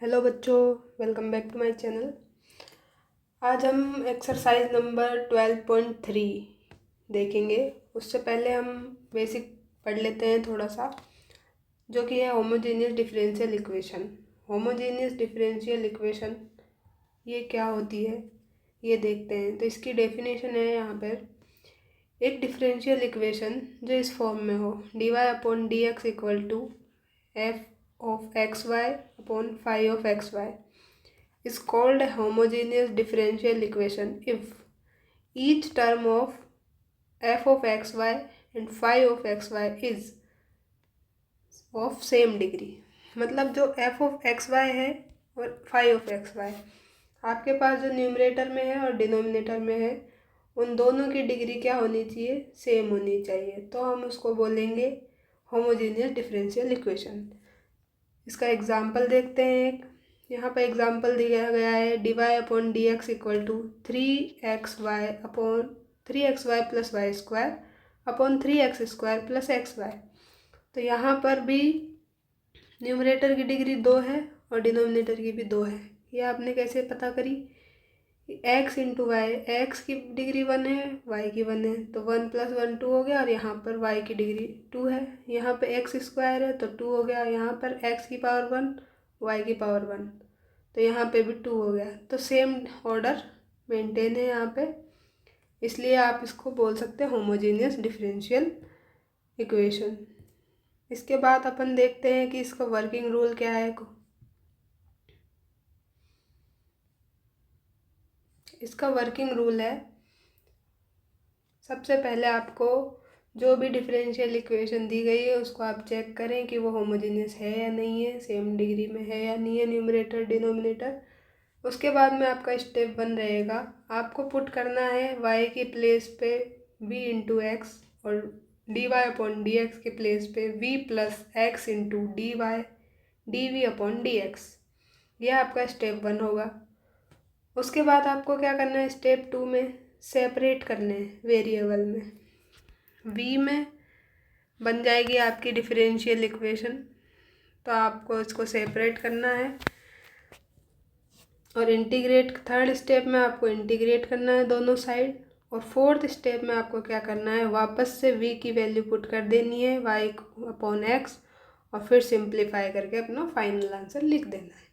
Hello बच्चों, welcome back to my channel. आज हम एक्सरसाइज नंबर 12.3 देखेंगे। उससे पहले हम बेसिक पढ़ लेते हैं थोड़ा सा, जो कि है homogeneous differential equation. Homogeneous differential equation ये क्या होती है ये देखते हैं। तो इसकी डेफिनेशन है यहाँ पर, एक डिफरेंशियल इक्वेशन जो इस फॉर्म में हो, dy/dx equal to f of xy upon phi of xy is called a homogeneous differential equation if each term of f of xy and phi of xy is of same degree। मतलब जो f of xy है और phi of xy आपके पास जो numerator में है और denominator में है, उन दोनों की डिग्री क्या होनी चाहिए? सेम होनी चाहिए। तो हम उसको बोलेंगे होमोजेनियस डिफरेंशियल इक्वेशन। इसका एग्जाम्पल देखते हैं। एक यहाँ पर एग्जाम्पल दिया गया है, dy/dx equal to 3xy plus Y square upon 3x² plus xy। तो यहाँ पर भी न्यूमरेटर की डिग्री 2 है और डिनोमिनेटर की भी 2 है। ये आपने कैसे पता करी? x इंटू वाई, एक्स की डिग्री 1 है, y की 1 है, तो 1 + 1 2 हो गया। और यहाँ पर y की डिग्री 2 है, यहाँ पे x² है तो 2 हो गया। यहाँ पर x की पावर 1, y की पावर 1, तो यहाँ पे भी 2 हो गया। तो सेम ऑर्डर मेंटेन है यहाँ पे, इसलिए आप इसको बोल सकते हैं होमोजेनियस डिफरेंशियल इक्वेशन। इसके बाद अपन देखते हैं कि इसका वर्किंग रूल क्या है। इसका वर्किंग रूल है, सबसे पहले आपको जो भी डिफरेंशियल इक्वेशन दी गई है उसको आप चेक करें कि वो होमोजेनियस है या नहीं है, सेम डिग्री में है या नहीं है न्यूमरेटर डिनोमिनेटर। उसके बाद में आपका स्टेप 1 रहेगा, आपको पुट करना है y की प्लेस पे v इंटू एक्स और dy/dx के प्लेस पे v plus X into dv/dx। यह आपका स्टेप 1 होगा। उसके बाद आपको क्या करना है, स्टेप 2 में सेपरेट करने हैं वेरिएबल में। v में बन जाएगी आपकी डिफरेंशियल इक्वेशन, तो आपको इसको सेपरेट करना है और इंटीग्रेट, थर्ड स्टेप में आपको इंटीग्रेट करना है दोनों साइड। और फोर्थ स्टेप में आपको क्या करना है, वापस से v की वैल्यू पुट कर देनी है y/x और फिर सिंप्लीफाई करके अपना फाइनल आंसर लिख देना है।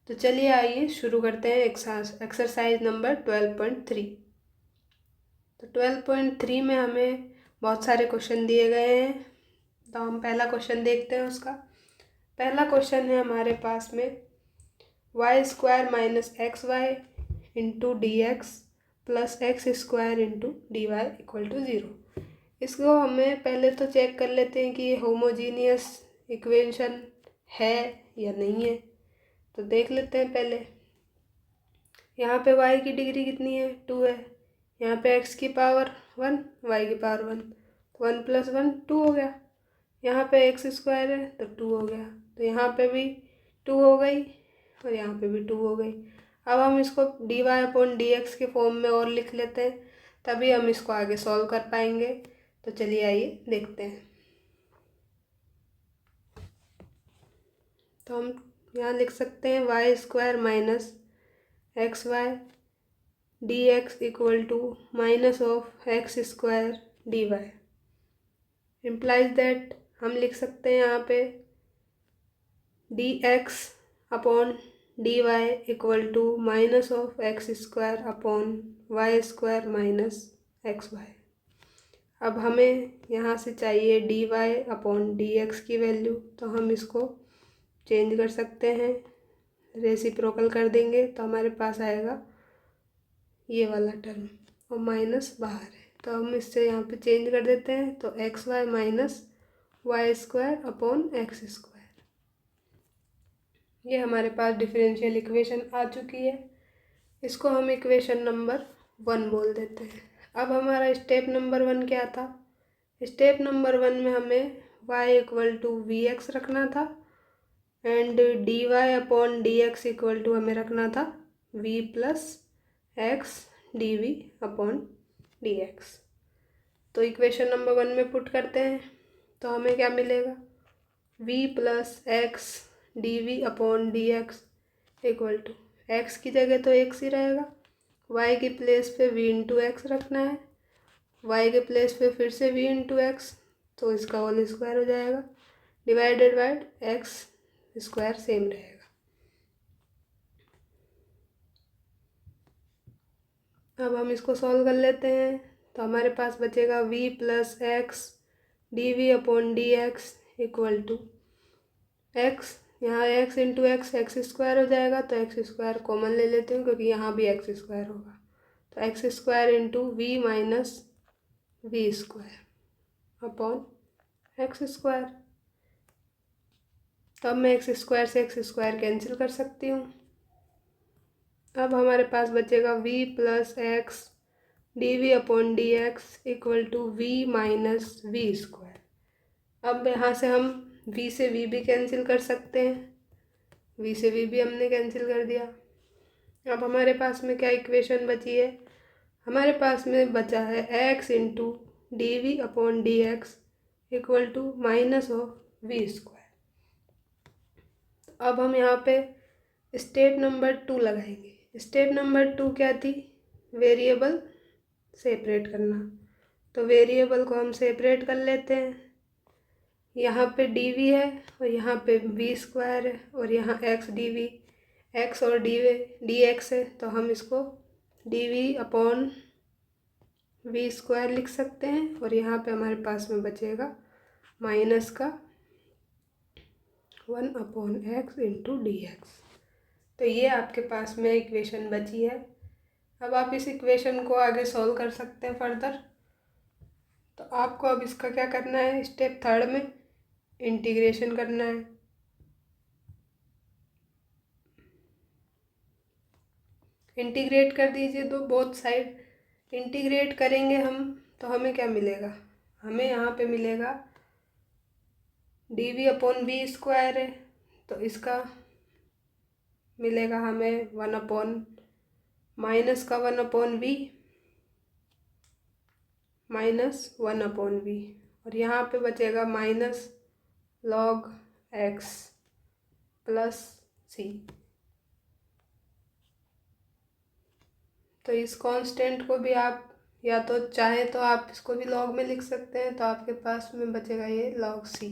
तो चलिए आइए शुरू करते हैं एक्सरसाइज नंबर 12.3। तो 12.3 में हमें बहुत सारे क्वेश्चन दिए गए हैं, तो हम पहला क्वेश्चन देखते हैं। उसका पहला क्वेश्चन है हमारे पास में, y² - xy into dx plus x² into dy equal to 0। इसको हमें पहले तो चेक कर लेते हैं कि ये होमोजीनियस इक्वेशन है या नहीं है। तो देख लेते हैं पहले। यहाँ पे y की डिग्री कितनी है? 2 है। यहाँ पे x की पावर 1, y की पावर 1, 1 + 1 2 हो गया। यहाँ पे x² है तो 2 हो गया। तो यहाँ पे भी 2 हो गई और यहाँ पे भी 2 हो गई। अब हम इसको dy/dx के फॉर्म में और लिख लेते हैं, तभी हम इसको आगे सॉल्व कर पाएंगे। तो चलिए आइए देखते हैं। तो हम यहाँ लिख सकते हैं y² - xy dx equal to -(x²) dy implies that हम लिख सकते हैं यहाँ पे dx/dy equal to -(x² upon y² - xy। अब हमें यहाँ से चाहिए dy/dx की वैल्यू, तो हम इसको चेंज कर सकते हैं, रेसिप्रोकल कर देंगे तो हमारे पास आएगा ये वाला टर्म और माइनस बाहर है, तो हम इससे यहाँ पे चेंज कर देते हैं। तो xy - y² अपॉन x²। ये हमारे पास डिफरेंशियल इक्वेशन आ चुकी है। इसको हम इक्वेशन नंबर 1 बोल देते हैं। अब हमारा स्टेप नंबर 1 क्या था? स्टेप नंबर 1 में हमें y इक्वल टू vx रखना था एंड dy/dx इक्वल टू हमें रखना था v प्लस x dv/dx। तो इक्वेशन नंबर 1 में पुट करते हैं तो हमें क्या मिलेगा, v plus x dv/dx equal to X की जगह तो एक्स ही रहेगा, वाई की प्लेस पे वी इंटू एक्स रखना है, वाई के प्लेस पे फिर से वी इंटू एक्स, तो इसका होल स्क्वायर हो जाएगा, divided by x square same रहेगा। अब हम इसको सॉल्व कर लेते हैं, तो हमारे पास बचेगा v plus x D we upon D x equal to X, यहाँ X into X X square हो जाएगा, तो एक्स स्क्वायर कॉमन ले लेती हूँ क्योंकि यहाँ भी एक्स स्क्वायर होगा, तो X square into V minus we square upon x square. तो अब मैं एक्स स्क्वायर से एक्स स्क्वायर कैंसिल कर सकती हूँ। अब हमारे पास बचेगा v plus x D we upon D x equal to V minus we square. अब यहाँ से हम v से v भी कैंसिल कर सकते हैं, v से v भी हमने कैंसिल कर दिया। अब हमारे पास में क्या इक्वेशन बची है, हमारे पास में बचा है x into D we upon D x equal to minus of we square. अब हम यहाँ पे स्टेप नंबर 2 लगाएंगे। स्टेप नंबर 2 क्या थी, वेरिएबल सेपरेट करना, तो वेरिएबल को हम सेपरेट कर लेते हैं। यहाँ पे डी वी है और यहाँ पे वी स्क्वायर है और यहाँ एक्स डी वी, एक्स और डी एक्स है, तो हम इसको D we upon we square लिख सकते हैं और यहाँ पे हमारे पास में बचेगा माइनस का 1 upon x into D x. तो ये आपके पास में इक्वेशन बची है। अब आप इस इक्वेशन को आगे सॉल्व कर सकते हैं फर्दर। तो आपको अब इसका क्या करना है, स्टेप 3 में इंटीग्रेशन करना है। इंटीग्रेट कर दीजिए तो बोथ साइड, इंटीग्रेट करेंगे हम तो हमें क्या मिलेगा, हमें यहाँ पे मिलेगा D we upon we square है, तो इसका मिलेगा हमें 1 अपॉन माइनस का 1 upon we minus 1 upon V, और यहाँ पे बचेगा minus log x plus C. तो इस कांस्टेंट को भी आप या तो चाहें तो आप इसको भी लॉग में लिख सकते हैं, तो आपके पास में बचेगा ये लॉग सी।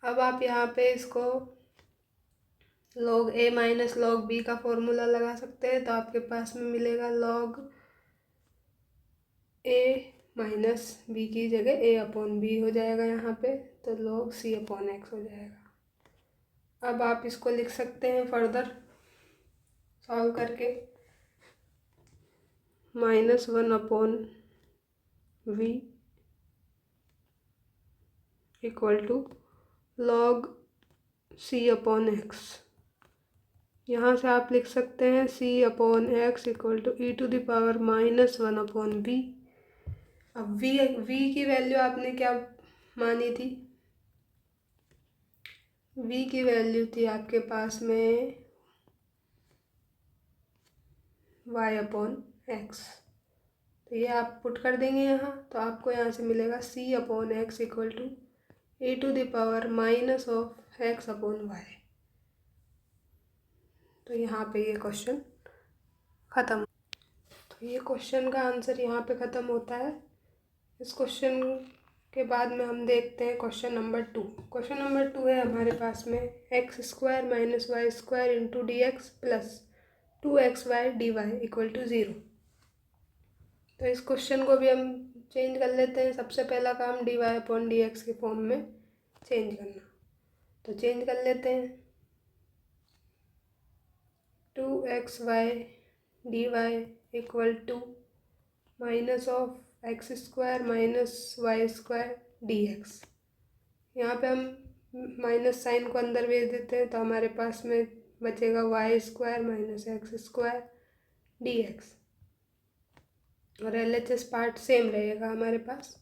अब आप यहाँ पे इसको लॉग ए माइनस लॉग बी का फॉर्मूला लगा सकते हैं, तो आपके पास में मिलेगा लॉग ए माइनस बी की जगह ए अपॉन बी हो जाएगा यहाँ पे, तो लॉग सी अपॉन एक्स हो जाएगा। अब आप इसको लिख सकते हैं फर्दर सॉल्व करके, -1 upon V equal to log C upon X. यहाँ से आप लिख सकते हैं C upon x equal to E to the power -1 upon V. अब वी की वैल्यू आपने क्या मानी थी, वी की वैल्यू थी आपके पास में y अपॉन एक्स, तो ये आप पुट कर देंगे यहाँ, तो आपको यहाँ से मिलेगा c upon x equal to E to the power minus of X upon Y. तो यहाँ पे ये क्वेश्चन ख़त्म। तो ये क्वेश्चन का आंसर यहाँ पे ख़त्म होता है। इस क्वेश्चन के बाद में हम देखते हैं क्वेश्चन नंबर 2। क्वेश्चन नंबर 2 है हमारे पास में X square minus Y square into D X plus 2xy dy equal to 0। तो इस क्वेश्चन को भी हम चेंज कर लेते हैं। सबसे पहला काम dy अपॉन डी एक्स के फॉर्म में चेंज करना, तो चेंज कर लेते हैं 2xy dy equal to minus of X square minus Y square D x. यहाँ पे हम माइनस साइन को अंदर भेज देते हैं, तो हमारे पास में बचेगा Y square minus x square D X, और LHS पार्ट सेम रहेगा हमारे पास।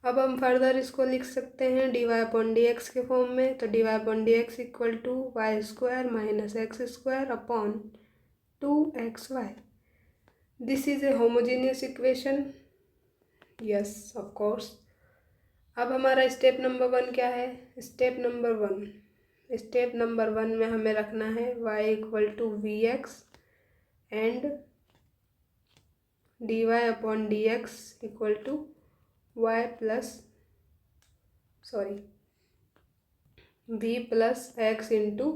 अब हम फर्दर इसको लिख सकते हैं D Y upon D X के फॉर्म में, तो D Y upon D x equal to Y square minus x square upon 2xy। This is a homogeneous equation, yes of course. अब हमारा स्टेप नंबर 1 क्या है, स्टेप नंबर 1 स्टेप नंबर 1 में हमें रखना है y equal to we x and dy upon D x equal to Y plus v plus X into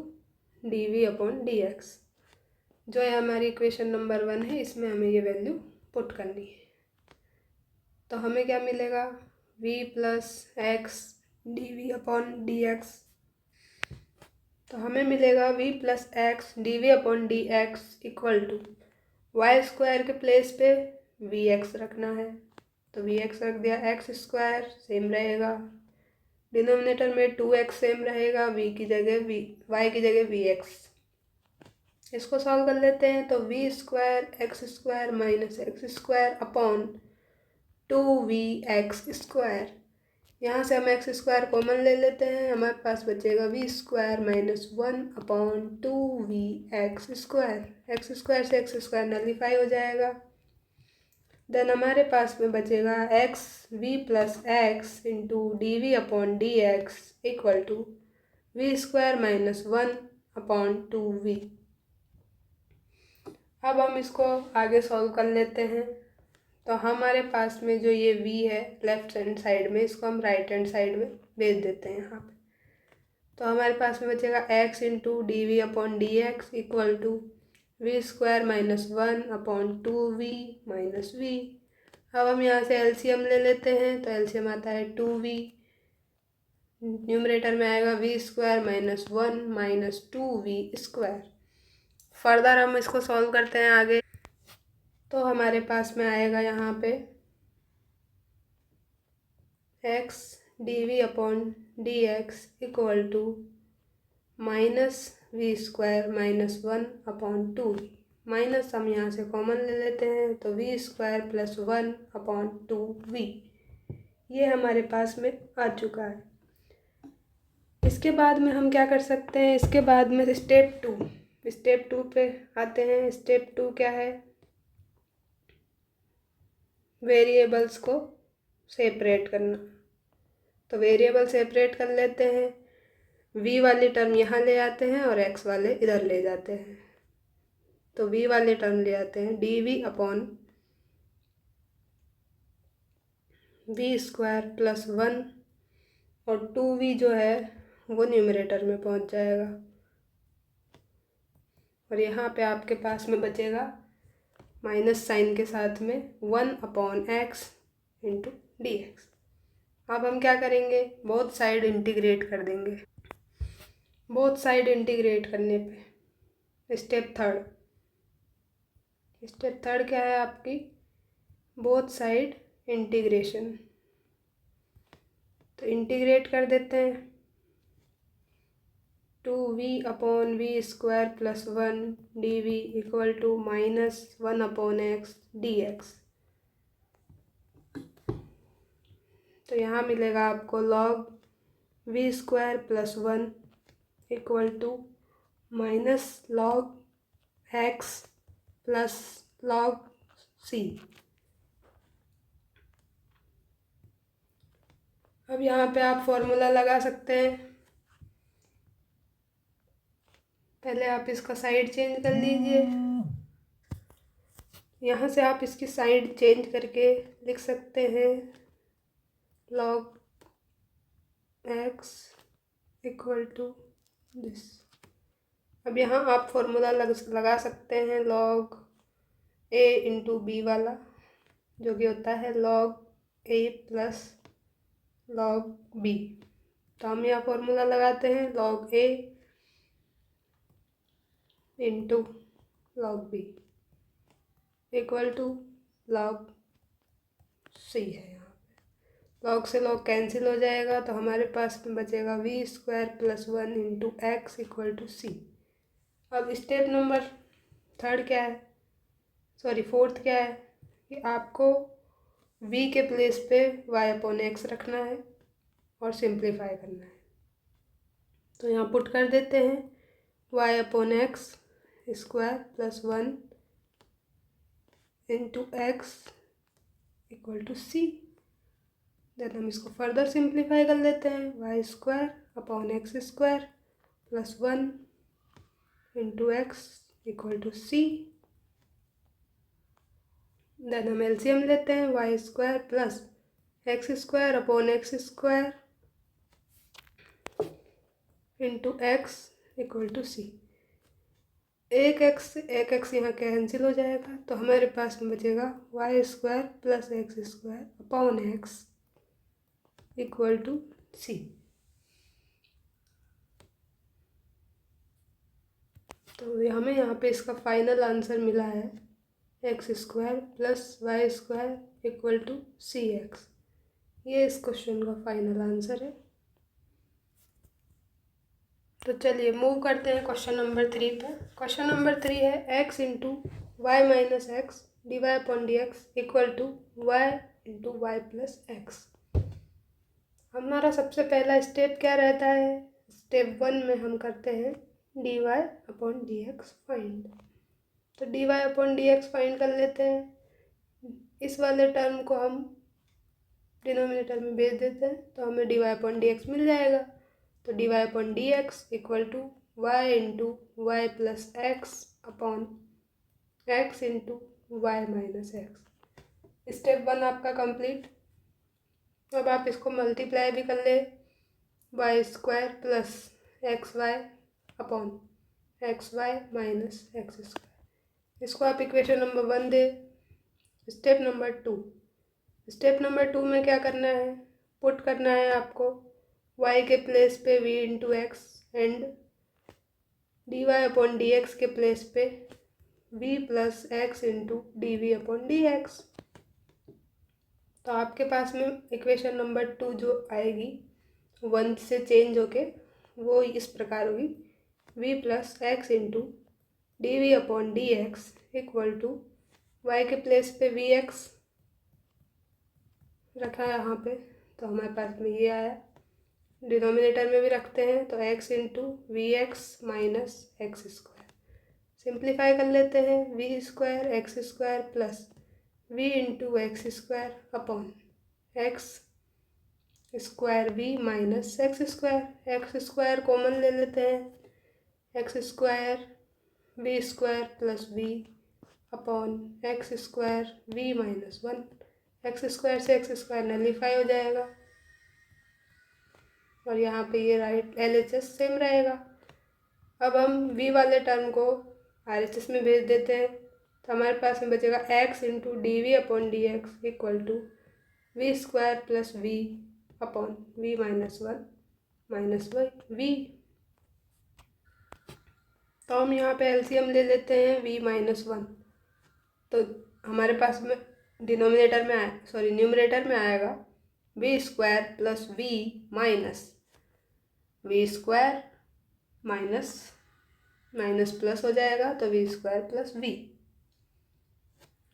D we upon D X, जो है हमारी इक्वेशन नंबर 1 है। इसमें हमें ये वैल्यू पुट करनी है। तो हमें क्या मिलेगा, v plus x D we upon D x. तो हमें मिलेगा v plus x D we upon D x equal to Y square के प्लेस पे वी एक्स रखना है, तो वी एक्स रख दिया, एक्स स्क्वायर सेम रहेगा, डिनोमिनेटर में 2x सेम रहेगा, वी की जगह वी, वाई की जगह वी एक्स। इसको सॉल्व कर लेते हैं। तो V square x square minus x square upon 2vx square, यहाँ से हम एक्स स्क्वायर कॉमन ले लेते हैं, हमारे पास बचेगा we square minus 1 upon 2vx square. X square से एक्स स्क्वायर नलीफाई हो जाएगा। देन हमारे पास में बचेगा X V plus X into D we upon D x equal to we square minus 1 upon 2v। अब हम इसको आगे सॉल्व कर लेते हैं। तो हमारे पास में जो ये v है लेफ्ट हैंड साइड में, इसको हम राइट हैंड साइड में भेज देते हैं यहाँ पे। तो हमारे पास में बचेगा x into D we upon D x equal to we square minus 1 upon 2v minus v। अब हम यहाँ से एलसीएम ले लेते हैं। तो एलसीएम आता है 2v, न्यूमरेटर में आएगा we square minus 1 minus 2v square. Further हम इसको सॉल्व करते हैं आगे। तो हमारे पास में आएगा यहाँ पे x D we upon D x equal to minus we square minus 1 upon 2v। Minus हम यहाँ से कॉमन ले लेते हैं, तो V square plus 1 upon 2v, ये हमारे पास में आ चुका है। इसके बाद में हम क्या कर सकते हैं, इसके बाद में स्टेप टू पे आते हैं। स्टेप 2 क्या है, वेरिएबल्स को सेपरेट करना। तो वेरिएबल सेपरेट कर लेते हैं, v वाली टर्म यहाँ ले आते हैं और x वाले इधर ले जाते हैं। तो v वाले टर्म ले आते हैं D we upon we square plus 1 और 2v जो है वो न्यूमरेटर में पहुँच जाएगा, और यहाँ पे आपके पास में बचेगा माइनस साइन के साथ में 1 upon x into D x. अब हम क्या करेंगे, बोथ साइड इंटीग्रेट कर देंगे। बोथ साइड इंटीग्रेट करने पे स्टेप थर्ड क्या है आपकी, बोथ साइड इंटीग्रेशन। तो इंटीग्रेट कर देते हैं, 2v upon we square plus 1 d we equal to minus 1 upon x D x. तो यहाँ मिलेगा आपको log v square plus 1 equal to minus log x plus log c. अब यहाँ पे आप फॉर्मूला लगा सकते हैं। पहले आप इसका साइड चेंज कर लीजिए। यहाँ से आप इसकी साइड चेंज करके लिख सकते हैं log X equal to this. अब यहाँ आप फॉर्मूला लगा सकते हैं लॉग ए इंटू बी वाला, जो कि होता है log a plus log b. तो हम यहाँ फॉर्मूला लगाते हैं log a into log b equal to log c है। यहाँ पे लॉग से लॉग कैंसिल हो जाएगा, तो हमारे पास में बचेगा we square plus 1 into x equal to c. अब स्टेप नंबर फोर्थ क्या है कि आपको v के प्लेस पे y अपॉन एक्स रखना है और सिंप्लीफाई करना है। तो यहाँ पुट कर देते हैं y upon x square plus 1 into x equal to c. Then हम इसको फर्दर सिंप्लीफाई कर लेते हैं, y square upon x square plus 1 into x equal to c. Then हम एलसीएम लेते हैं, y square plus x square upon x square into x equal to c. एक x यहाँ कैंसिल हो जाएगा, तो हमारे पास में बचेगा Y square plus x square upon x equal to c. तो हमें यहाँ पे इसका फाइनल आंसर मिला है x square plus Y square equal to c x. ये इस क्वेश्चन का फाइनल आंसर है। तो चलिए मूव करते हैं क्वेश्चन नंबर 3 पर। क्वेश्चन नंबर 3 है X into Y minus X D Y upon D x equal to Y into Y plus X. हमारा सबसे पहला स्टेप क्या रहता है? स्टेप 1 में हम करते हैं D Y upon D x find. तो D Y upon D x find कर लेते हैं। इस वाले टर्म को हम डिनोमिनेटर में भेज देते हैं, तो हमें d Y upon D x मिल जाएगा। तो D Y upon D x equal to Y into Y plus x upon x into Y minus x. Step 1 आपका कंप्लीट। अब आप इसको मल्टीप्लाई भी कर ले, y square plus x y upon x y minus x square. इसको आप equation number 1 दे। Step number 2। स्टेप नंबर 2 में क्या करना है? पुट करना है आपको y के प्लेस पे v into X and D Y upon D X के प्लेस पे v plus X into D we upon D x. तो आपके पास में इक्वेशन नंबर 2 जो आएगी 1 से चेंज होके वो इस प्रकार होगी, v plus X into D we upon D x equal to Y के प्लेस पे वी एक्स रखा है यहाँ पे, तो हमारे पास में ये आया। डिनोमिनेटर में भी रखते हैं, तो x into V x minus x square. Simplify कर लेते हैं, V square x square plus V into X square upon x square V minus x square. X square common ले लेते हैं, X square V square plus V upon x square V minus 1। X square से x square nullify हो जाएगा और यहाँ पे ये राइट LHS सेम रहेगा। अब हम v वाले टर्म को RHS में भेज देते हैं, तो हमारे पास में बचेगा x into D we upon D x equal to we square plus V upon we minus 1 minus V. तो हम यहाँ पे LCM ले लेते हैं v माइनस 1, तो हमारे पास में डिनोमिनेटर में न्यूमरेटर में आएगा we square plus V minus we square minus minus plus हो जाएगा, तो वी स्क्वायर प्लस वी।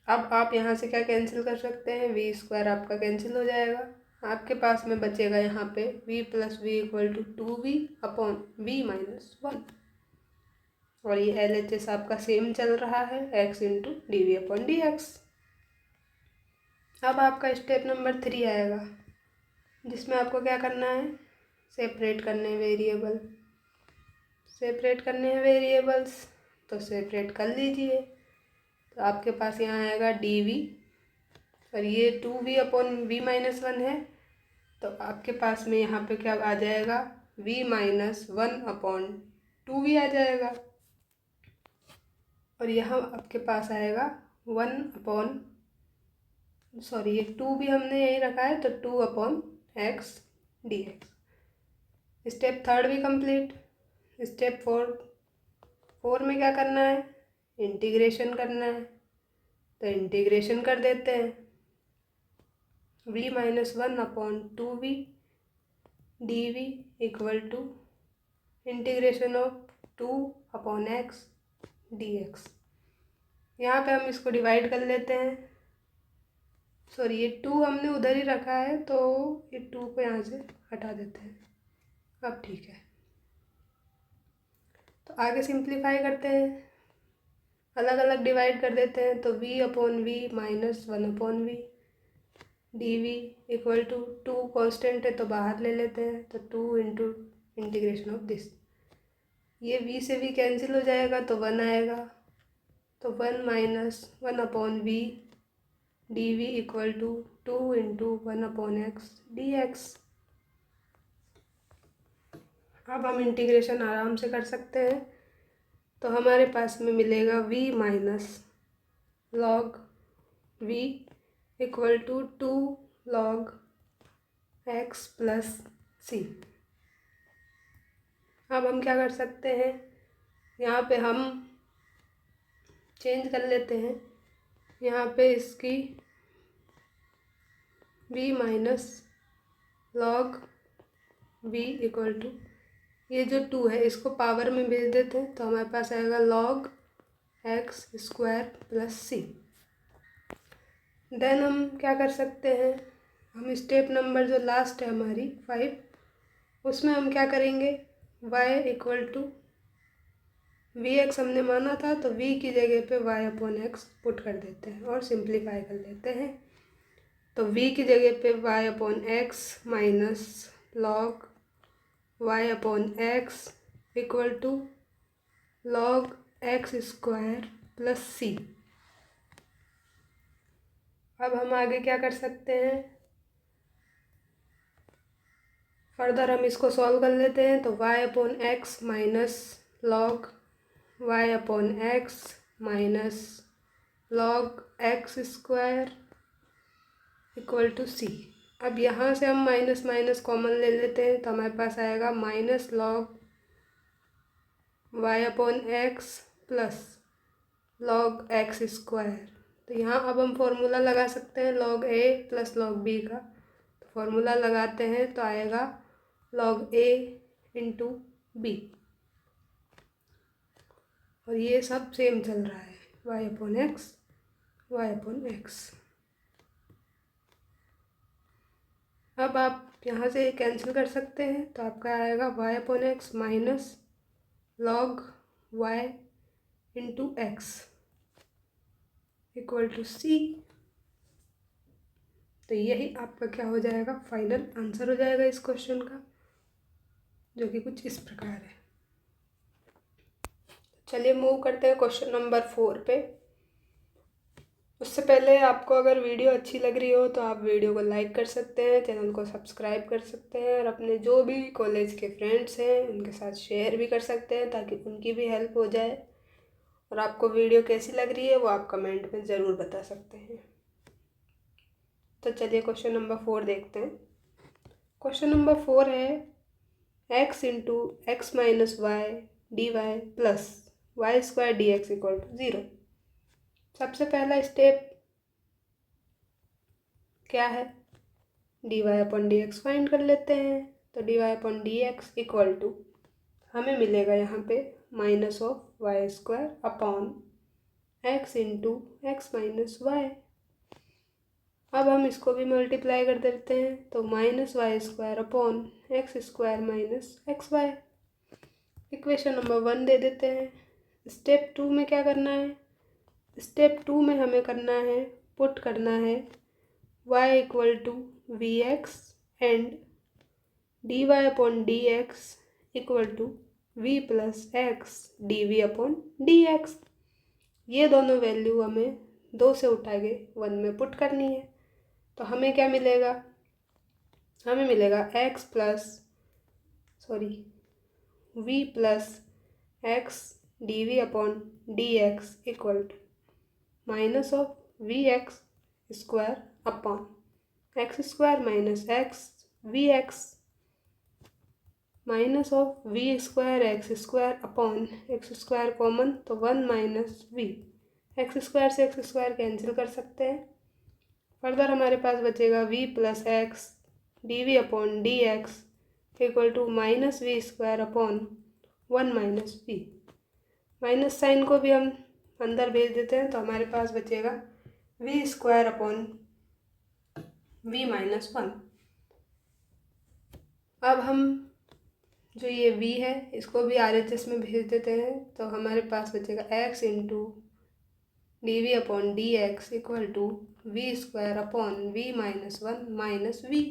अब आप यहाँ से क्या कैंसिल कर सकते हैं? वी स्क्वायर आपका कैंसिल हो जाएगा, आपके पास में बचेगा यहाँ पे V plus V equal to 2v upon we minus 1। और ये LHS आपका सेम चल रहा है, x into D we upon D x. अब आपका स्टेप नंबर 3 आएगा, जिसमें आपको क्या करना है? सेपरेट करने वेरिएबल। सेपरेट करने हैं वेरिएबल्स, तो सेपरेट कर लीजिए। तो आपके पास यहाँ आएगा डी वी, और ये 2v अपॉन वी माइनस 1 है, तो आपके पास में यहाँ पे क्या आ जाएगा? v माइनस 1 अपॉन 2v आ जाएगा। और यहाँ आपके पास आएगा 1 अपॉन ये 2v हमने यही रखा है, तो 2 upon x D x. Step 3 भी कंप्लीट। स्टेप 4 में क्या करना है? इंटीग्रेशन करना है, तो इंटीग्रेशन कर देते हैं। v minus 1 upon 2v D we equal to integration of 2 upon x D x. यहाँ पे हम इसको डिवाइड कर लेते हैं। ये 2 हमने उधर ही रखा है, तो ये 2 को यहाँ से हटा देते हैं। अब ठीक है, तो आगे सिंप्लीफाई करते हैं, अलग अलग डिवाइड कर देते हैं। तो v upon we minus 1 upon we D we equal to 2 constant है, तो बाहर ले लेते हैं, तो 2 इंटू इंटीग्रेशन ऑफ दिस। ये v से v कैंसिल हो जाएगा तो 1 आएगा, तो 1 minus 1/v dv equal to 2 into 1/x dx। अब हम इंटीग्रेशन आराम से कर सकते हैं, तो हमारे पास में मिलेगा v minus log v equal to 2 log x plus c। अब हम क्या कर सकते हैं, यहाँ पे हम चेंज कर लेते हैं, यहाँ पे इसकी v minus log v equal to, ये जो 2 है इसको पावर में भेज देते हैं, तो हमारे पास आएगा लॉग x स्क्वायर प्लस सी। देन हम क्या कर सकते हैं, हम स्टेप नंबर जो लास्ट है हमारी 5, उसमें हम क्या करेंगे, y equal to we X हमने माना था, तो v की जगह पे y/x पुट कर देते हैं और सिंप्लीफाई कर लेते हैं। तो v की जगह पे y/x minus log y/x equal to log x square plus c. अब हम आगे क्या कर सकते हैं, फर्दर हम इसको सॉल्व कर लेते हैं, तो y/x minus log y/x minus log x square equal to c. अब यहाँ से हम माइनस माइनस कॉमन ले लेते हैं, तो हमारे पास आएगा minus log y/x plus log x square. तो यहाँ अब हम फॉर्मूला लगा सकते हैं log a plus log b का, तो फॉर्मूला लगाते हैं तो आएगा लॉग a इंटू बी, और ये सब सेम चल रहा है y/x y/x। अब आप यहाँ से कैंसिल कर सकते हैं, तो आपका आएगा y/x minus log y into x equal to c. तो यही आपका क्या हो जाएगा, फाइनल आंसर हो जाएगा इस क्वेश्चन का, जो कि कुछ इस प्रकार है। चलिए मूव करते हैं क्वेश्चन नंबर 4 पे। उससे पहले आपको अगर वीडियो अच्छी लग रही हो तो आप वीडियो को लाइक कर सकते हैं, चैनल को सब्सक्राइब कर सकते हैं, और अपने जो भी कॉलेज के फ्रेंड्स हैं उनके साथ शेयर भी कर सकते हैं, ताकि उनकी भी हेल्प हो जाए। और आपको वीडियो कैसी लग रही है वो आप कमेंट में ज़रूर बता सकते हैं। तो चलिए क्वेश्चन नंबर 4 देखते हैं। क्वेश्चन नंबर 4 है x into x minus y d y plus Y square D x equal to 0। सबसे पहला स्टेप क्या है, d Y upon D x find कर लेते हैं। तो D Y upon D x equal to हमें मिलेगा यहाँ पे minus of y square upon x into x minus y. अब हम इसको भी मल्टीप्लाई कर देते हैं, तो minus Y square upon x square minus x y. Equation number 1 दे देते हैं। स्टेप 2 में क्या करना है, स्टेप 2 में हमें करना है, पुट करना है y equal to we x and D Y upon D x equal to v plus x D we upon D x. ये दोनों वैल्यू हमें 2 से उठा के 1 में पुट करनी है। तो हमें क्या मिलेगा, हमें मिलेगा x plus v plus x D we upon D x equal to minus of v x square upon x square minus x v x minus of we square x square upon x square common, तो 1 minus v. X square से x square cancel कर सकते हैं। Further हमारे पास बचेगा v plus x D we upon D x equal to minus we square upon 1 minus we. Minus sign को भी हम अंदर भेज देते हैं, तो हमारे पास बचेगा we square upon we minus 1। अब हम जो ये v है इसको भी RHS में भेज देते हैं, तो हमारे पास बचेगा x into D we upon D x equal to we square upon we minus 1 minus v.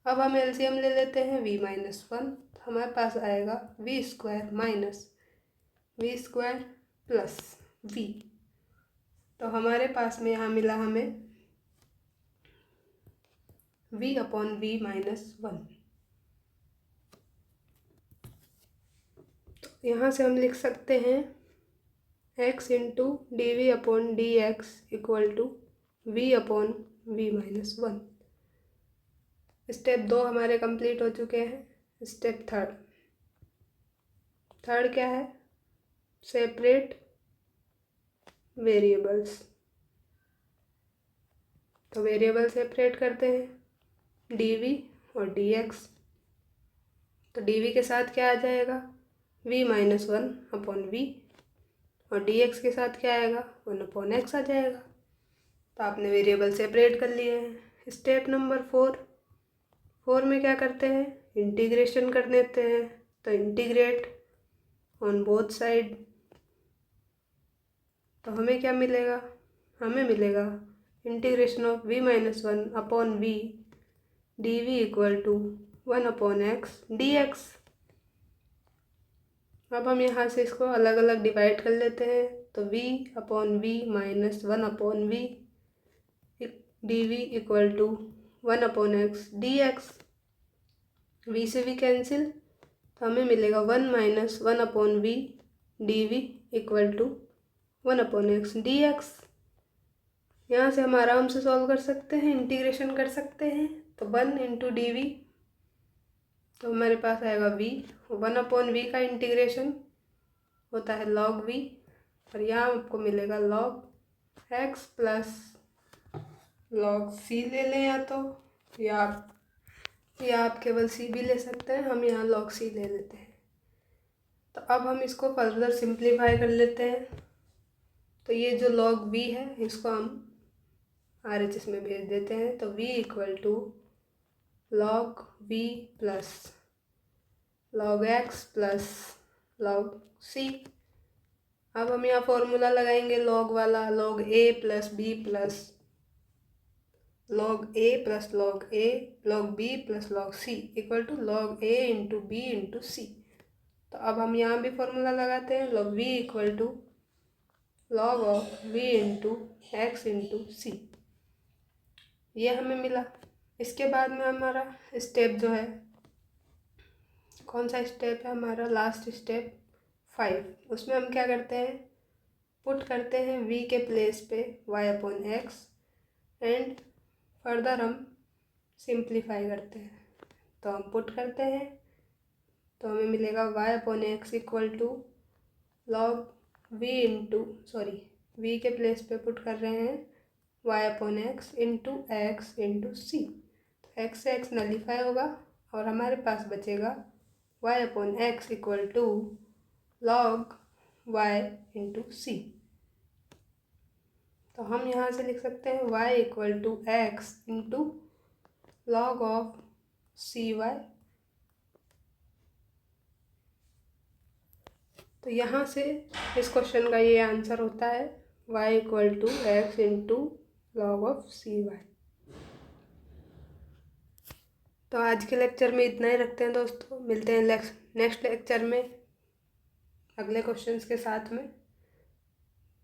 अब हम एलसीएम ले लेते हैं, v माइनस 1 हमारे पास आएगा we square minus we square plus v. तो हमारे पास में यहाँ मिला हमें वी अपॉन वी माइनस 1। तो यहाँ से हम लिख सकते हैं x into D we upon D x equal to v upon we minus 1। Step 2 हमारे कंप्लीट हो चुके हैं। स्टेप थर्ड क्या है? Separate variables. तो वेरिएबल सेपरेट करते हैं डी वी और डी एक्स। तो डी वी के साथ क्या आ जाएगा? v माइनस 1 अपॉन वी, और डी एक्स के साथ क्या आएगा? 1 अपॉन एक्स आ जाएगा। तो आपने वेरिएबल सेपरेट कर लिए हैं। स्टेप नंबर 4 में क्या करते हैं? इंटीग्रेशन कर देते हैं। तो इंटीग्रेट ऑन बोथ साइड। तो हमें क्या मिलेगा? हमें मिलेगा integration of v minus 1 upon we D we equal to 1 upon x D x. अब हम यहाँ से इसको अलग अलग डिवाइड कर लेते हैं। तो v upon we minus 1 upon we D we equal to 1 upon x D x. V से भी कैंसिल, तो हमें मिलेगा 1 minus 1 upon we D we equal to 1 upon x D x. यहाँ से हम आराम से सॉल्व कर सकते हैं, इंटीग्रेशन कर सकते हैं। तो 1 इंटू डी वी, तो हमारे पास आएगा v। 1 अपॉन वी का इंटीग्रेशन होता है log v, और यहाँ आपको मिलेगा log x plus log c ले लें या आप केवल c भी ले सकते हैं। हम यहाँ log c ले लेते हैं। तो अब हम इसको फर्दर सिंप्लीफाई कर लेते हैं। तो ये जो log v है इसको हम RHS में भेज देते हैं। तो v equal to log v plus log x plus log c। अब हम यहाँ फॉर्मूला लगाएंगे log वाला, log a plus b plus log a plus log a log b plus log c equal to log a into b into c। तो अब हम यहाँ भी फॉर्मूला लगाते हैं। log v equal to log of v into x into c। ये हमें मिला। इसके बाद में हमारा स्टेप जो है, कौन सा स्टेप है हमारा? Last step 5। उसमें हम क्या करते हैं? पुट करते हैं v के प्लेस पे y upon x and further हम सिंप्लीफाई करते हैं। तो हम पुट करते हैं, तो हमें मिलेगा y upon x equal to log v into v के प्लेस पे पुट कर रहे हैं y upon x into c. तो x से x नलीफाई होगा और हमारे पास बचेगा y upon x equal to log y into c. तो हम यहाँ से लिख सकते हैं y equal to x into log of c y. तो यहाँ से इस क्वेश्चन का ये आंसर होता है y equal to x into log of c y. तो आज के लेक्चर में इतना ही रखते हैं दोस्तों। मिलते हैं नेक्स्ट लेक्चर में अगले क्वेश्चंस के साथ में।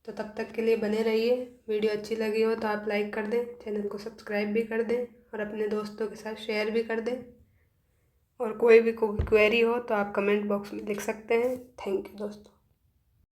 तो तब तक के लिए बने रहिए। वीडियो अच्छी लगी हो तो आप लाइक कर दें, चैनल को सब्सक्राइब भी कर दें और अपने दोस्तों के साथ शेयर भी कर दें। और कोई भी क्वेरी हो तो आप कमेंट बॉक्स में लिख सकते हैं। थैंक यू दोस्तों।